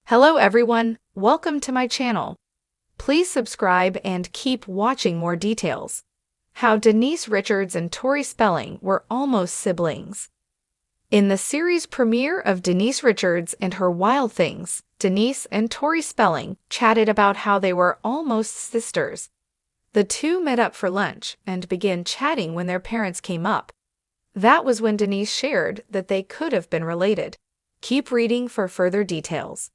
Hello everyone, welcome to my channel. Please subscribe and keep watching more details. How Denise Richards and Tori Spelling were almost siblings. In the series premiere of Denise Richards and Her Wild Things, Denise and Tori Spelling chatted about how they were almost sisters. The two met up for lunch and began chatting when their parents came up. That was when Denise shared that they could have been related. Keep reading for further details.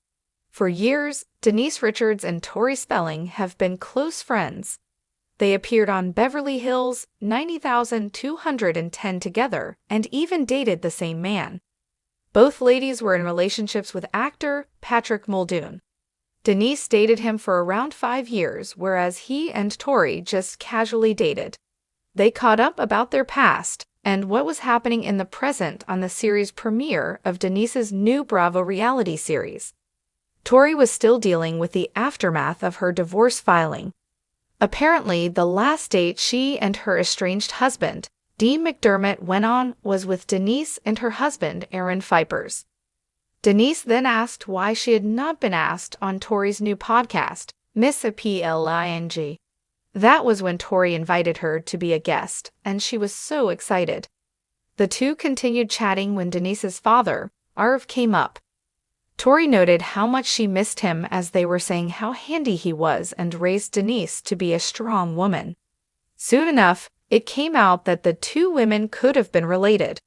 For years, Denise Richards and Tori Spelling have been close friends. They appeared on Beverly Hills 90,210 together and even dated the same man. Both ladies were in relationships with actor Patrick Muldoon. Denise dated him for around 5 years, whereas he and Tori just casually dated. They caught up about their past and what was happening in the present on the series premiere of Denise's new Bravo reality series. Tori was still dealing with the aftermath of her divorce filing. Apparently, the last date she and her estranged husband, Dean McDermott, went on was with Denise and her husband, Aaron Fipers. Denise then asked why she had not been asked on Tori's new podcast, Miss Appealing. That was when Tori invited her to be a guest, and she was so excited. The two continued chatting when Denise's father, Arv, came up. Tori noted how much she missed him as they were saying how handy he was and raised Denise to be a strong woman. Soon enough, it came out that the two women could have been related.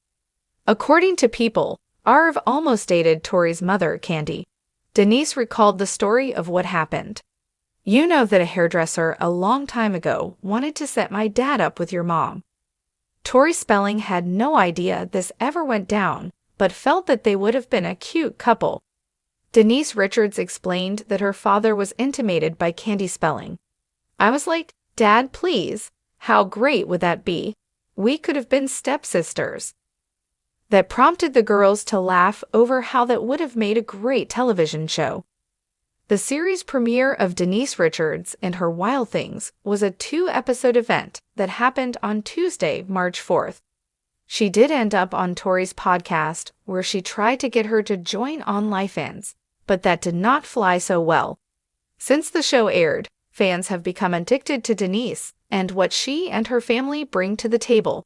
According to People, Arv almost dated Tori's mother, Candy. Denise recalled the story of what happened. "You know that a hairdresser a long time ago wanted to set my dad up with your mom." Tori Spelling had no idea this ever went down, but felt that they would have been a cute couple. Denise Richards explained that her father was intimated by Candy Spelling. "I was like, Dad, please, how great would that be? We could have been stepsisters." That prompted the girls to laugh over how that would have made a great television show. The series premiere of Denise Richards and Her Wild Things was a 2-episode event that happened on Tuesday, March 4th. She did end up on Tori's podcast, where she tried to get her to join OnlyFans, but that did not fly so well. Since the show aired, fans have become addicted to Denise and what she and her family bring to the table.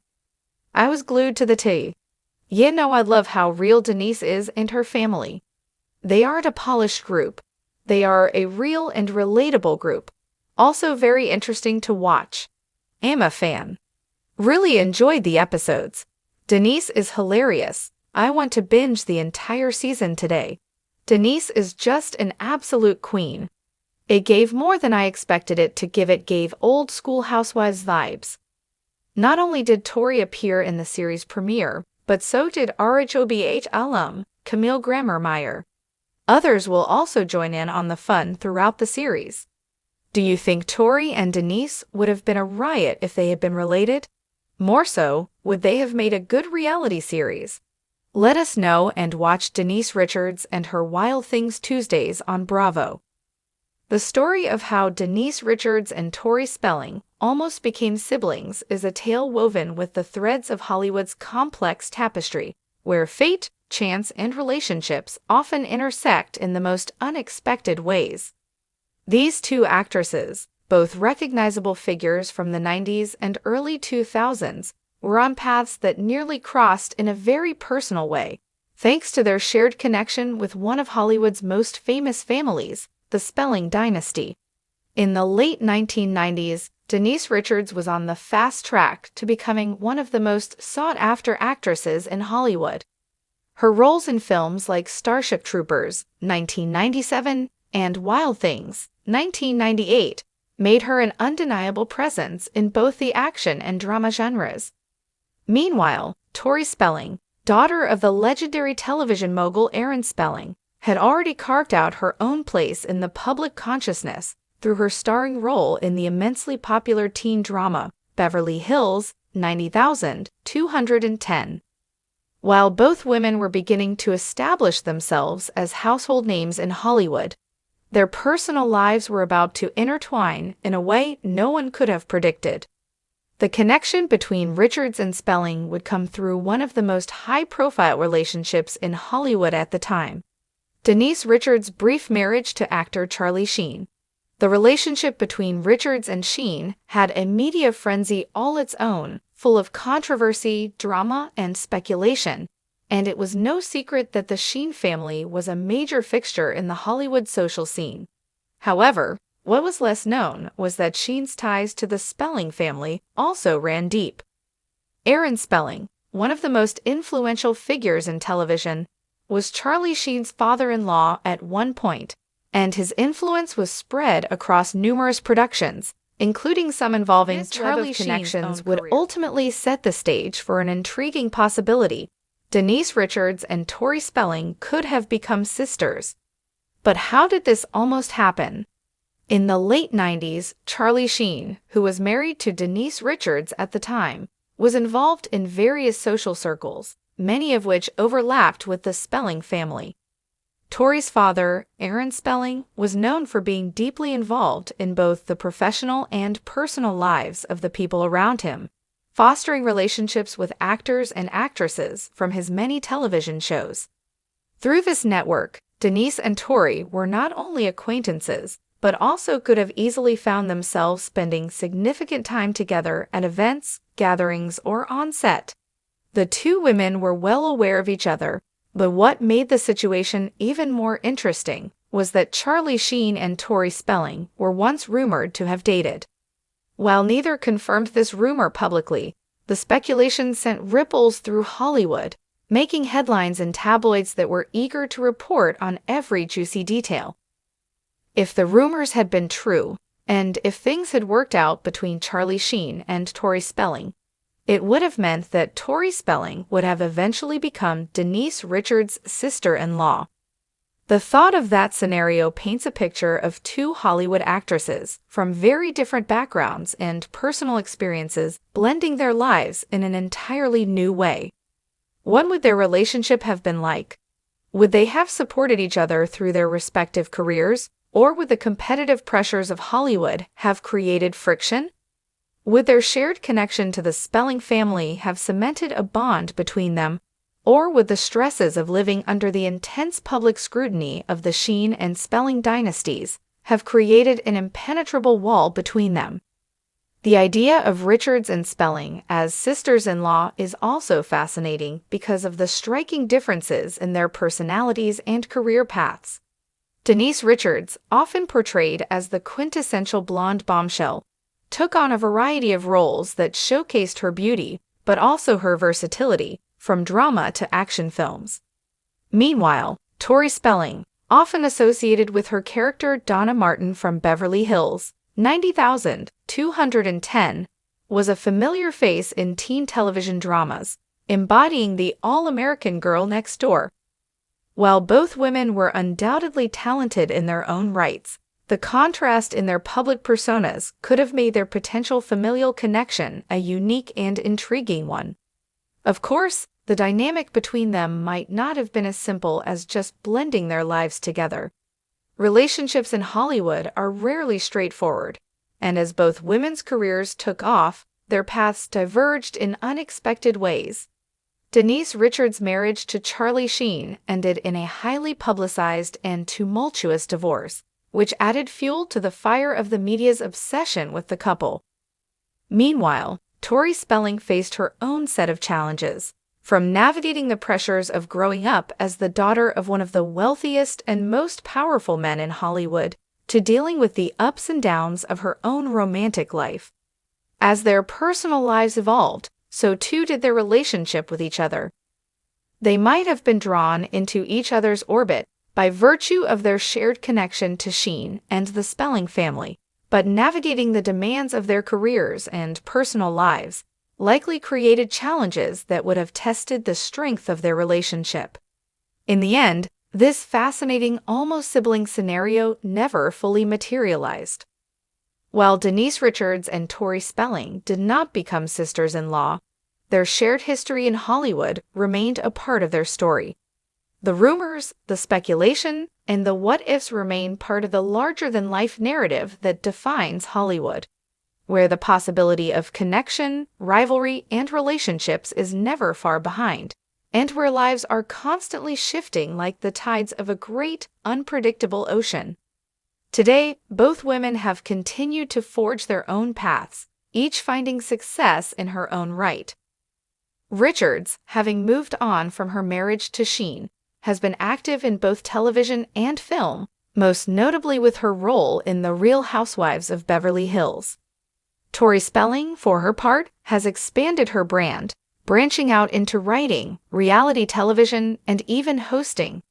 "I was glued to the TV. You know, I love how real Denise is and her family. They aren't a polished group. They are a real and relatable group. Also very interesting to watch. I'm a fan. Really enjoyed the episodes. Denise is hilarious. I want to binge the entire season today. Denise is just an absolute queen. It gave more than I expected it to give. It gave old school Housewives vibes." Not only did Tori appear in the series premiere, but so did RHOBH alum Camille Grammer-Meyer. Others will also join in on the fun throughout the series. Do you think Tori and Denise would have been a riot if they had been related? More so, would they have made a good reality series? Let us know and watch Denise Richards and Her Wild Things Tuesdays on Bravo. The story of how Denise Richards and Tori Spelling almost became siblings is a tale woven with the threads of Hollywood's complex tapestry, where fate, chance, and relationships often intersect in the most unexpected ways. These two actresses, both recognizable figures from the 90s and early 2000s, were on paths that nearly crossed in a very personal way, thanks to their shared connection with one of Hollywood's most famous families, the Spelling dynasty. In the late 1990s, Denise Richards was on the fast track to becoming one of the most sought-after actresses in Hollywood. Her roles in films like Starship Troopers, 1997, and Wild Things, 1998, made her an undeniable presence in both the action and drama genres. Meanwhile, Tori Spelling, daughter of the legendary television mogul Aaron Spelling, had already carved out her own place in the public consciousness through her starring role in the immensely popular teen drama Beverly Hills 90,210. While both women were beginning to establish themselves as household names in Hollywood, their personal lives were about to intertwine in a way no one could have predicted. The connection between Richards and Spelling would come through one of the most high-profile relationships in Hollywood at the time. Denise Richards' brief marriage to actor Charlie Sheen. The relationship between Richards and Sheen had a media frenzy all its own, full of controversy, drama, and speculation, and it was no secret that the Sheen family was a major fixture in the Hollywood social scene. However, what was less known was that Sheen's ties to the Spelling family also ran deep. Aaron Spelling, one of the most influential figures in television, was Charlie Sheen's father-in-law at one point, and his influence was spread across numerous productions, including some involving Charlie Sheen's connections would ultimately set the stage for an intriguing possibility. Denise Richards and Tori Spelling could have become sisters. But how did this almost happen? In the late 90s, Charlie Sheen, who was married to Denise Richards at the time, was involved in various social circles, many of which overlapped with the Spelling family. Tori's father, Aaron Spelling, was known for being deeply involved in both the professional and personal lives of the people around him, fostering relationships with actors and actresses from his many television shows. Through this network, Denise and Tori were not only acquaintances, but also could have easily found themselves spending significant time together at events, gatherings, or on set. The two women were well aware of each other, but what made the situation even more interesting was that Charlie Sheen and Tori Spelling were once rumored to have dated. While neither confirmed this rumor publicly, the speculation sent ripples through Hollywood, making headlines in tabloids that were eager to report on every juicy detail. If the rumors had been true, and if things had worked out between Charlie Sheen and Tori Spelling, it would have meant that Tori Spelling would have eventually become Denise Richards' sister-in-law. The thought of that scenario paints a picture of two Hollywood actresses from very different backgrounds and personal experiences blending their lives in an entirely new way. What would their relationship have been like? Would they have supported each other through their respective careers, or would the competitive pressures of Hollywood have created friction? Would their shared connection to the Spelling family have cemented a bond between them, or would the stresses of living under the intense public scrutiny of the Sheen and Spelling dynasties have created an impenetrable wall between them? The idea of Richards and Spelling as sisters-in-law is also fascinating because of the striking differences in their personalities and career paths. Denise Richards, often portrayed as the quintessential blonde bombshell, took on a variety of roles that showcased her beauty, but also her versatility, from drama to action films. Meanwhile, Tori Spelling, often associated with her character Donna Martin from Beverly Hills 90,210, was a familiar face in teen television dramas, embodying the all-American girl next door. While both women were undoubtedly talented in their own rights, the contrast in their public personas could have made their potential familial connection a unique and intriguing one. Of course, the dynamic between them might not have been as simple as just blending their lives together. Relationships in Hollywood are rarely straightforward, and as both women's careers took off, their paths diverged in unexpected ways. Denise Richards' marriage to Charlie Sheen ended in a highly publicized and tumultuous divorce, which added fuel to the fire of the media's obsession with the couple. Meanwhile, Tori Spelling faced her own set of challenges, from navigating the pressures of growing up as the daughter of one of the wealthiest and most powerful men in Hollywood, to dealing with the ups and downs of her own romantic life. As their personal lives evolved, so too did their relationship with each other. They might have been drawn into each other's orbit by virtue of their shared connection to Sheen and the Spelling family, but navigating the demands of their careers and personal lives likely created challenges that would have tested the strength of their relationship. In the end, this fascinating almost-sibling scenario never fully materialized. While Denise Richards and Tori Spelling did not become sisters-in-law, their shared history in Hollywood remained a part of their story. The rumors, the speculation, and the what-ifs remain part of the larger-than-life narrative that defines Hollywood, where the possibility of connection, rivalry, and relationships is never far behind. and where lives are constantly shifting like the tides of a great, unpredictable ocean. Today, both women have continued to forge their own paths, each finding success in her own right. Richards, having moved on from her marriage to Sheen, has been active in both television and film, most notably with her role in The Real Housewives of Beverly Hills. Tori Spelling, for her part, has expanded her brand, branching out into writing, reality television, and even hosting.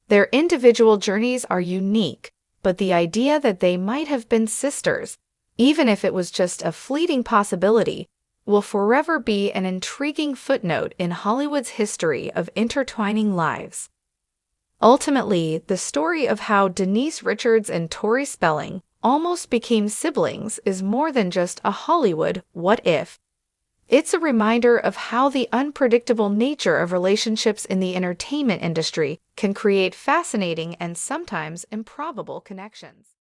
Their individual journeys are unique, but the idea that they might have been sisters, even if it was just a fleeting possibility, will forever be an intriguing footnote in Hollywood's history of intertwining lives. Ultimately, the story of how Denise Richards and Tori Spelling almost became siblings is more than just a Hollywood what if. It's a reminder of how the unpredictable nature of relationships in the entertainment industry can create fascinating and sometimes improbable connections.